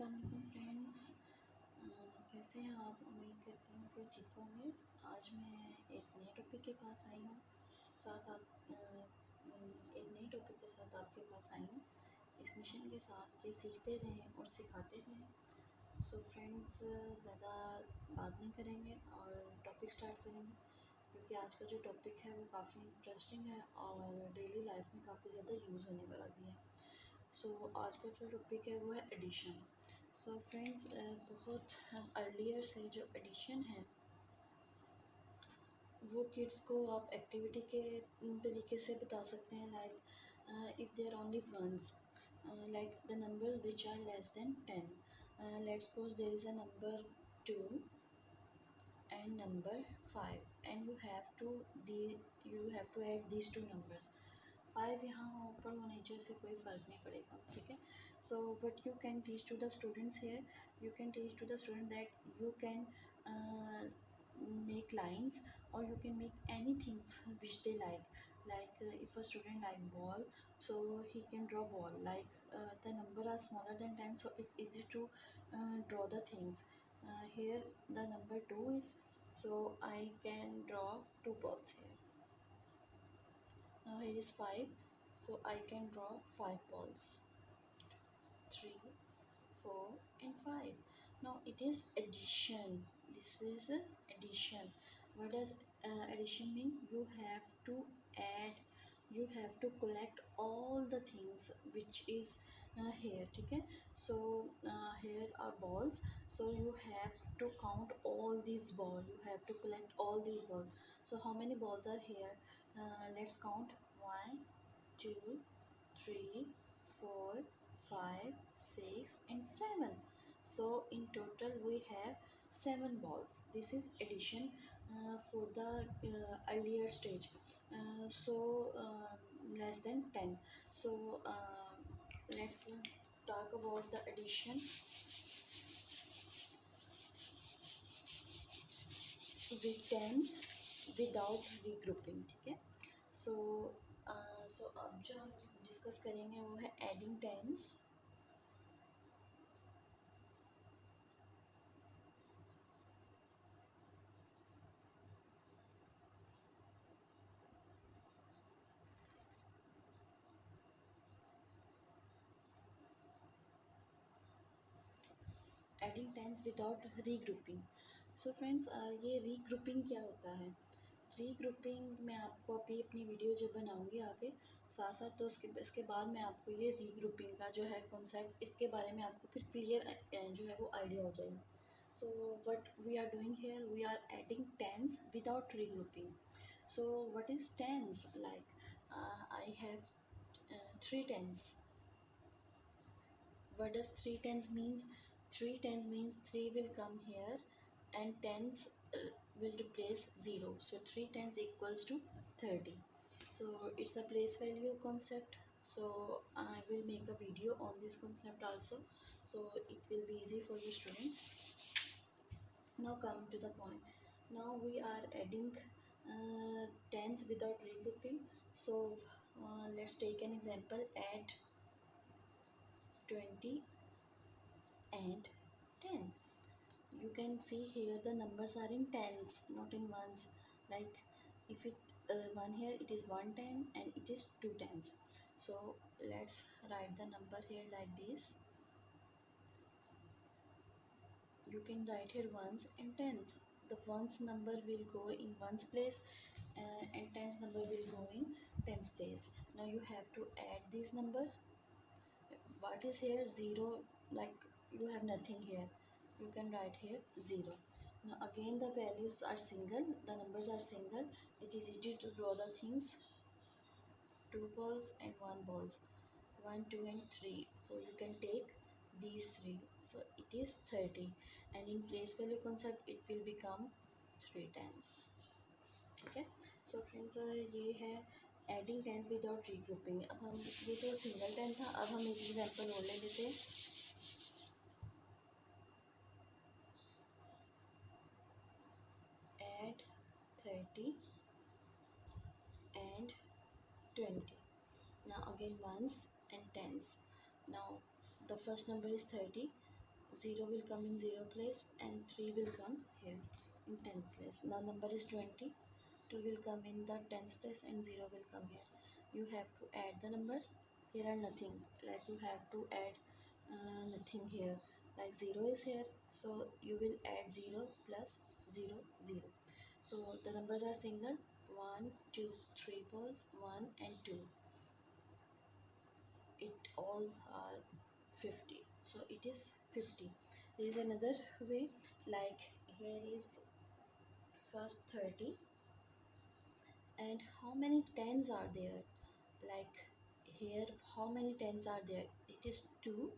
अस्सलाम वालेकुम फ्रेंड्स। कैसे हैं आप? उम्मीद करती हूँ कि ठीक होंगे। आज मैं एक नए टॉपिक के पास आई हूँ एक नए टॉपिक के साथ आपके पास आई हूँ इस मिशन के साथ कि सीखते रहें और सिखाते रहें। सो फ्रेंड्स, ज़्यादा बात नहीं करेंगे और टॉपिक स्टार्ट करेंगे, क्योंकि आज का जो टॉपिक है वो काफ़ी इंटरेस्टिंग है और डेली लाइफ में काफ़ी ज़्यादा यूज़ होने वाला भी है। आज का जो टॉपिक है वो है एडिशन। फ्रेंड्स, बहुत अर्लियर से जो एडिशन है वो किड्स को आप एक्टिविटी के तरीके से बता सकते हैं, like if there only ones, like the number which are less than 10, let's suppose there is a number 2 and number 5 and you have to add these two numbers. 5 यहाँ ऊपर और नीचे से कोई फ़र्क नहीं पड़ेगा, ठीक है। So what you can teach to the students here, you can teach to the student that you can make lines or you can make anything which they like if a student like ball, so he can draw ball, like the number are smaller than 10, so it's easy to draw the things. Here the number 2 is, so I can draw 2 balls here. Now here is 5, so I can draw 5 balls, 3, 4 and 5. Now it is addition. This is addition. What does addition mean? You have to add, you have to collect all the things which is here, okay? So here are balls, so you have to count all these balls, you have to collect all these balls. So how many balls are here? Let's count. 1, 2, 3, 4, 5, 6 and 7. So in total we have 7 balls. This is addition for the earlier stage, less than 10. So let's talk about the addition with tens without regrouping, ठीक है। सो अब जो हम discuss करेंगे वो है adding tens. Adding tens without regrouping. So friends, ये regrouping क्या होता है? रीग्रुपिंग मैं आपको अभी अपनी वीडियो जो बनाऊंगी आगे साथ साथ, तो इसके बाद मैं आपको ये रीग्रुपिंग का जो है कॉन्सेप्ट, इसके बारे में आपको फिर क्लियर जो है वो आइडिया हो जाएगा। So what we are doing here, we are adding tens without regrouping. So what is tens? Like I have 3 tens. What does 3 tens means? 3 tens means 3 will come here and tens will replace 0. So 3 tens equals to 30. So it's a place value concept. So I will make a video on this concept also, so it will be easy for you students. Now come to the point. Now we are adding tens without regrouping. So let's take an example. Add 20 and 10. You can see here the numbers are in tens, not in ones. Like if it one here, it is 110 and it is 2 tens. So let's write the number here like this. You can write here ones and tens. The ones number will go in ones place and tens number will go in tens place. Now you have to add these numbers. What is here? 0. Like you have nothing here, you can write here 0. Now again the values are single, the numbers are single, it is easy to draw the things. 2 balls and 1 balls, 1, 2 and 3, so you can take these 3, so it is 30 and in place value concept it will become 3 tens, ठीक है। सो friends, ये है adding tens without regrouping. अब हम, ये तो single ten था, अब हम एक एग्जांपल और ले लेते हैं। Add 30 and 20. Now again ones and tens. Now the first number is 30, 0 will come in 0 place and 3 will come here in 10th place. Now number is 20. 2 will come in the 10th place and 0 will come here. You have to add the numbers. Here are nothing, like you have to add nothing here, like 0 is here, so you will add 0 plus 0 0. So the numbers are single, 1 2 3 balls, 1 and 2, it all are 50, so it is 50. There is another way, like here is first 30 and how many tens are there, like here how many tens are there, it is 2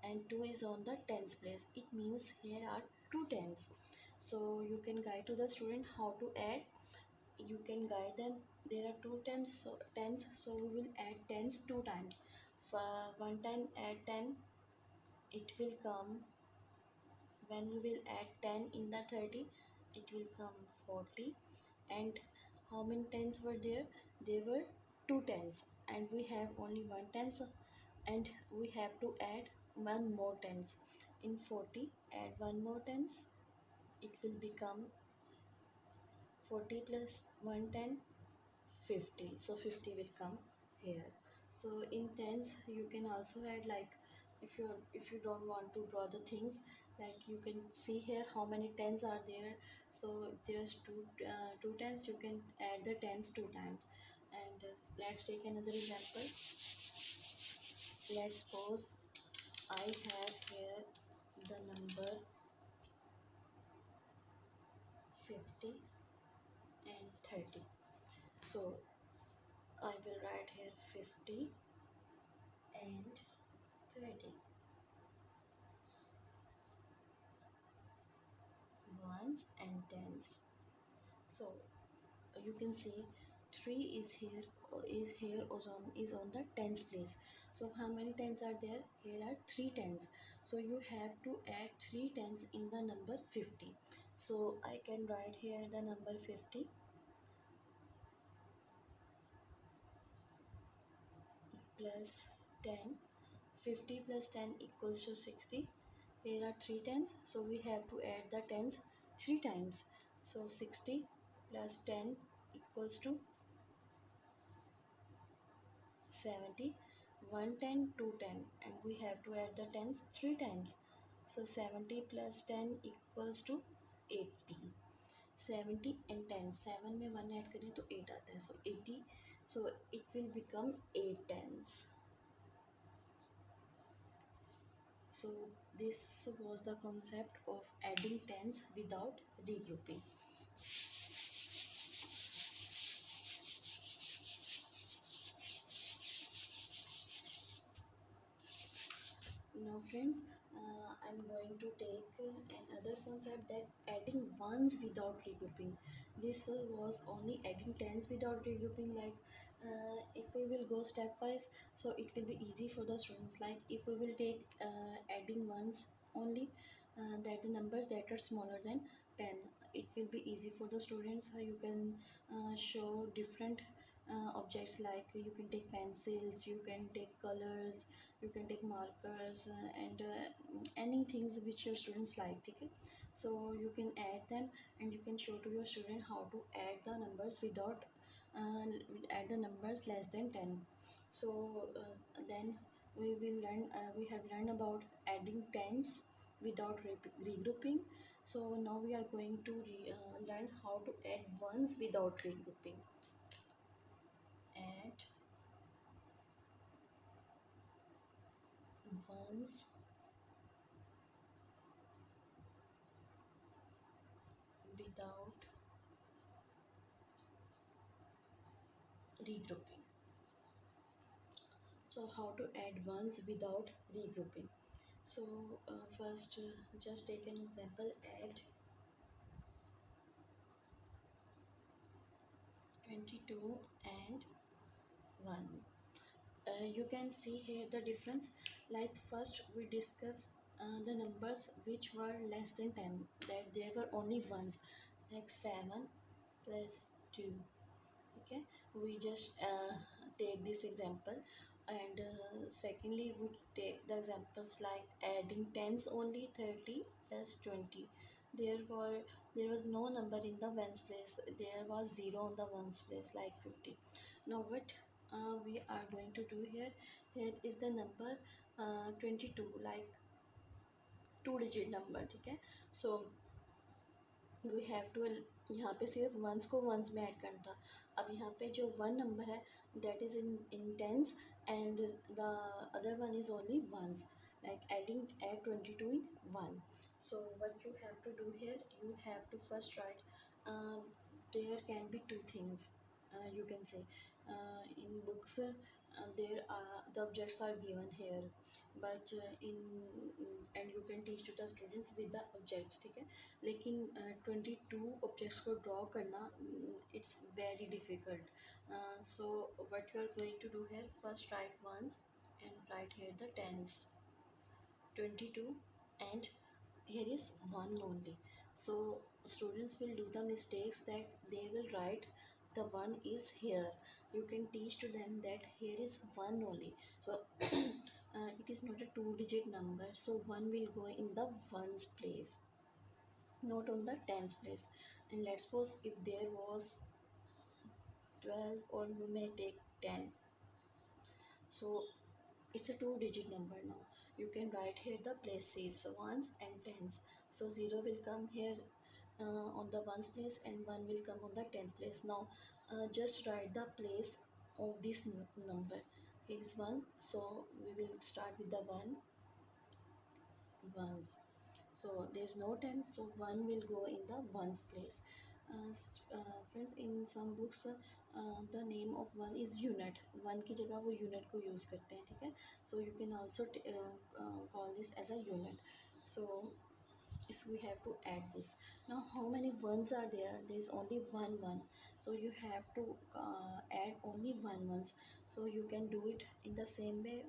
and 2 is on the tens place, it means here are two tens. So you can guide to the student how to add, you can guide them, there are two tens, so we will add tens two times. For one time add 10, it will come, when we will add 10 in the 30, it will come 40. And how many tens were there, there were two tens and we have only one tens, and we have to add one more tens in 40, add one more tens, it will become 40 plus 110, 50, so 50 will come here. So in tens you can also add, like if you don't want to draw the things, like you can see here how many tens are there, so there's two tens, you can add the tens two times. And let's take another example. Let's suppose I have here the number 50 and 30, so I will write here 50 and 30, ones and tens. So you can see 3 is on the tens place. So how many tens are there, here are 3 tens, so you have to add 3 tens in the number 50. So I can write here the number 50 plus 10, 50 plus 10 equals to 60. Here are 3 tens, so we have to add the tens 3 times. So 60 plus 10 equals to 70, 110, 210, and we have to add the tens 3 times. So 70 plus 10 equals to 80. 70 and 10, 7 में 1 add करें तो 8 आता है, so 80, so it will become 8 tens. So this was the concept of adding tens without regrouping. Now friends, I'm going to take another concept, that adding ones without regrouping. This was only adding tens without regrouping, like if we will go stepwise, so it will be easy for the students. Like if we will take adding ones only, that the numbers that are smaller than 10, it will be easy for the students. You can show different objects, like you can take pencils, you can take colors, you can take markers, and any things which your students like, okay? So you can add them and you can show to your student how to add the numbers without add the numbers less than 10. So then we have learned about adding tens without regrouping. So now we are going to learn how to add ones without regrouping. Add ones without regrouping. So how to add ones without regrouping. So first just take an example, add 22 and 1. You can see here the difference, like first we discussed the numbers which were less than 10, that there were only ones, like 7 plus 2. Okay, we just take this example. And secondly, we take the examples like adding tens only, 30 plus 20. Therefore, there was no number in the ones place. There was zero on the ones place, like 50. Now, what we are going to do here? Here is the number 22, like two digit number, ठीक है. So we have to, यहाँ पे सिर्फ once को once में add करना था. अब यहाँ पे जो वन नंबर है that is in tens and the other one is only ones, like add 22 in one. So what you have to do here, you have to first write, there can be two things, you can say, in books there are the objects are given here, but in and you can teach to the students with the objects, ठीक है. लेकिन 22 objects को draw करना it's very difficult. So what you are going to do here, first write ones and write here the tens 22 and here is 1 only. So students will do the mistakes that they will write the 1 is here. You can teach to them that here is 1 only. So it is not a two digit number, so 1 will go in the ones place, not on the tens place. And let's suppose if there was 12, or we may take 10, so it's a two digit number. Now you can write here the places ones and tens. So 0 will come here on the ones place and 1 will come on the tens place. Now just write the place of this number. Here is 1, so we will start with the 1 ones. So there is no 10, so 1 will go in the ones place. Friends, in some books the name of 1 is unit. 1 की जगह वो unit को use करते हैं, ठीक है. So you can also call this as a unit. So we have to add this. Now how many ones are there? There is only one 1, so you have to add only one ones. So you can do it in the same way.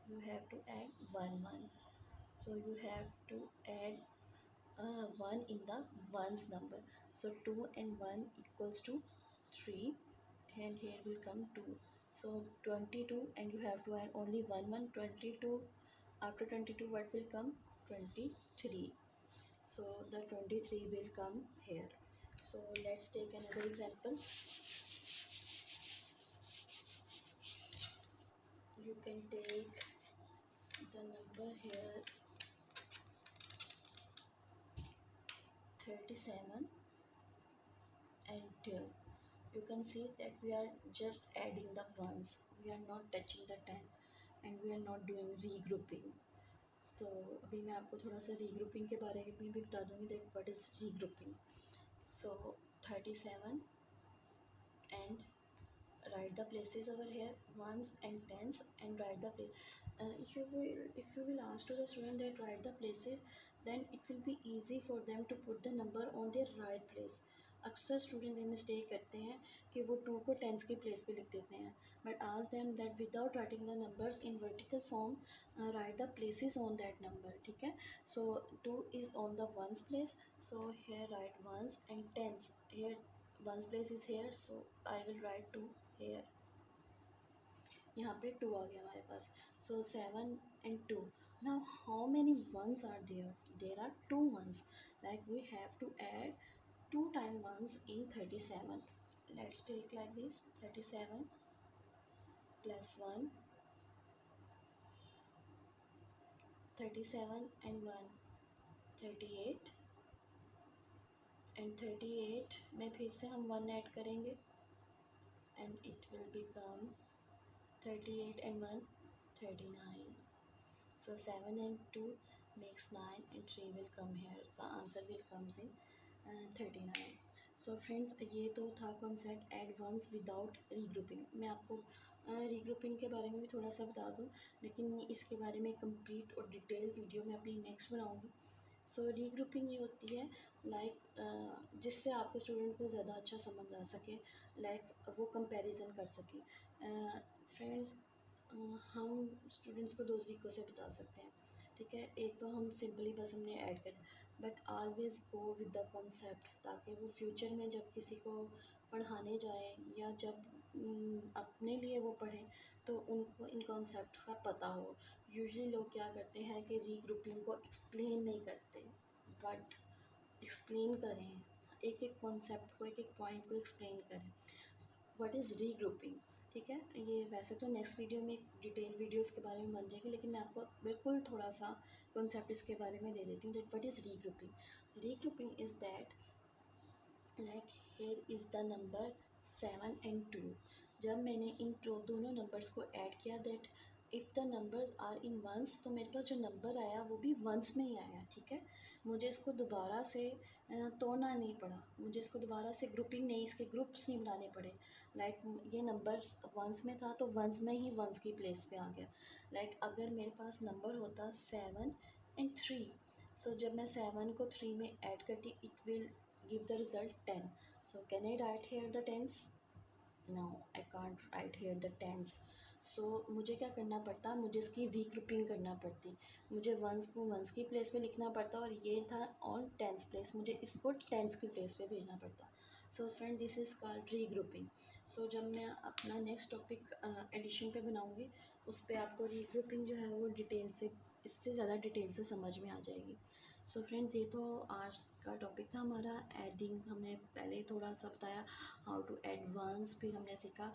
You have to add 1 1. So you have to add 1 in the ones number. So 2 and 1 equals to 3, and here will come 2. So 22, and you have to add only 1 1. 22, after 22 what will come? 23. So the 23 will come here. So let's take another example. You can take the number here 37 and 2. You can see that we are just adding the ones, we are not touching the 10, and we are not doing regrouping. So अभी मैं आपको थोड़ा सा regrouping के बारे में भी बता दूँगी that what is regrouping. So 37 and write the places over here, ones and tens, and write the place. If you will ask to the student that write the places, then it will be easy for them to put the number on their right place. अक्सर students ये mistake करते हैं कि वो 2 को tense की place पे लिख देते हैं. But ask them that without writing the numbers in vertical form, write the places on that number, ठीक है. So 2 is on the ones place, so here write ones and tens. Here ones place is here, so I will write 2 here. यहाँ पे 2 आ गया हमारे पास. सो 7 and 2. Now how many ones are there? There are 2 ones. Like we have to add 2 times ones in 37. Let's take like this, 37 plus 1, 37 and 1, 38, and 38 में फिर से हम 1 add करेंगे and it will become 38 and 1, 39. So 7 and 2 makes 9, and 3 will come here. The answer will comes in 39. So friends, ये तो था concept add ones without regrouping. मैं आपको रीग्रुपिंग के बारे में भी थोड़ा सा बता दूं, लेकिन इसके बारे में कंप्लीट और डिटेल वीडियो मैं अपनी नेक्स्ट बनाऊंगी. सो रीग्रुपिंग ये होती है लाइक जिससे आपके स्टूडेंट को ज़्यादा अच्छा समझ आ सके, लाइक वो कंपैरिजन कर सके. फ्रेंड्स, हम स्टूडेंट्स को 2 तरीक़ों से बता सकते हैं, ठीक है. एक तो हम सिंपली बस हमने ऐड कर, but always go with the concept, ताकि वो फ्यूचर में जब किसी को पढ़ाने जाए या जब अपने लिए वो पढ़ें तो उनको इन कॉन्सेप्ट का पता हो। यूजुअली लोग क्या करते हैं कि रीग्रुपिंग को एक्सप्लेन नहीं करते, बट एक्सप्लेन करें, एक एक कॉन्सेप्ट को, एक एक पॉइंट को एक्सप्लेन करें। व्हाट इज़ रीग्रुपिंग, ठीक है। ये वैसे तो नेक्स्ट वीडियो में डिटेल वीडियो इसके बारे में बन जाएगी, लेकिन मैं आपको बिल्कुल थोड़ा सा कॉन्सेप्ट इसके बारे में दे देती हूँ। That what is regrouping. Regrouping is that like here is the number 7 and 2। जब मैंने इन दोनों नंबर्स को ऐड किया, that if the numbers are in ones, तो मेरे पास जो नंबर आया वो भी वंस में ही आया, ठीक है। मुझे इसको दोबारा से तोड़ना नहीं पड़ा, मुझे इसको दोबारा से ग्रुपिंग नहीं, इसके ग्रुप्स नहीं बनाने पड़े। लाइक ये नंबर वंस में था तो वंस में ही वंस की प्लेस पे आ गया। लाइक अगर मेरे पास नंबर होता 7 and 3, सो जब मैं 7 को 3 में ऐड करती, it will give the result 10. So can I write here the tens? No, I can't write here the tens. सो मुझे क्या करना पड़ता, मुझे इसकी रीग्रुपिंग करना पड़ती। मुझे वंस को वंस की प्लेस पे लिखना पड़ता, और ये था ऑन टेंस प्लेस, मुझे इसको टेंस की प्लेस पे भेजना पड़ता। So friend, this is called regrouping. So जब मैं अपना नेक्स्ट टॉपिक एडिशन पे बनाऊँगी, उस पर आपको रीग्रुपिंग जो है वो डिटेल से, इससे ज़्यादा डिटेल से समझ में आ जाएगी। सो फ्रेंड्स, ये तो आज का टॉपिक था हमारा एडिंग। हमने पहले थोड़ा सा बताया हाउ टू एड वंस, फिर हमने सीखा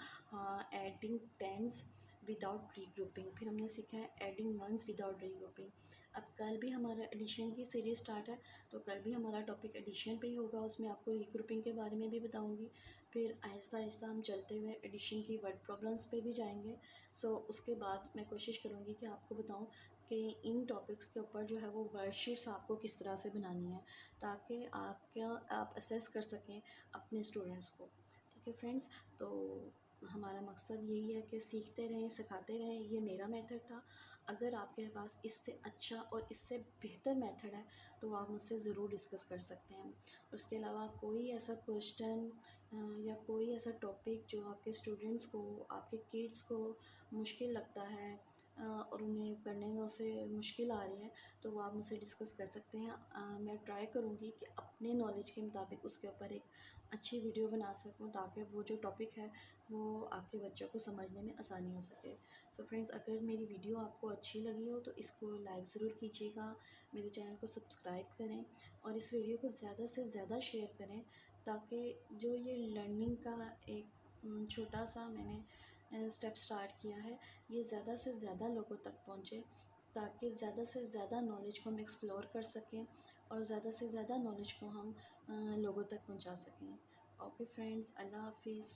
एडिंग टेंस विदाउट रीग्रुपिंग, फिर हमने सीखा है एडिंग वंस विदाउट रीग्रुपिंग। अब कल भी हमारा एडिशन की सीरीज स्टार्ट है, तो कल भी हमारा टॉपिक एडिशन पे ही होगा, उसमें आपको रीग्रुपिंग के बारे में भी बताऊंगी। फिर आहिस्ता आहिस्ता हम चलते हुए एडिशन की वर्ड प्रॉब्लम्स पे भी जाएंगे। सो उसके बाद मैं कोशिश करूँगी कि आपको बताऊँ कि इन टॉपिक्स के ऊपर जो है वो वर्कशीट्स आपको किस तरह से बनानी है, ताकि आप असेस कर सकें अपने स्टूडेंट्स को। ठीक है फ्रेंड्स, तो हमारा मकसद यही है कि सीखते रहें, सिखाते रहें। ये मेरा मेथड था। अगर आपके पास इससे अच्छा और इससे बेहतर मेथड है तो आप मुझसे ज़रूर डिस्कस कर सकते हैं। उसके अलावा कोई ऐसा क्वेश्चन या कोई ऐसा टॉपिक जो आपके स्टूडेंट्स को, आपके किड्स को मुश्किल लगता है और उन्हें करने में उसे मुश्किल आ रही है, तो वो आप मुझसे डिस्कस कर सकते हैं। मैं ट्राई करूँगी कि अपने नॉलेज के मुताबिक उसके ऊपर एक अच्छी वीडियो बना सकूँ, ताकि वो जो टॉपिक है वो आपके बच्चों को समझने में आसानी हो सके। सो फ्रेंड्स, अगर मेरी वीडियो आपको अच्छी लगी हो तो इसको लाइक ज़रूर कीजिएगा, मेरे चैनल को सब्सक्राइब करें और इस वीडियो को ज़्यादा से ज़्यादा शेयर करें, ताकि जो ये लर्निंग का एक छोटा सा मैंने स्टेप स्टार्ट किया है, ये ज़्यादा से ज़्यादा लोगों तक पहुँचे, ताकि ज़्यादा से ज़्यादा नॉलेज को हम एक्सप्लोर कर सकें और ज़्यादा से ज़्यादा नॉलेज को हम लोगों तक पहुँचा सकें। ओके फ्रेंड्स, अल्लाह हाफिज़।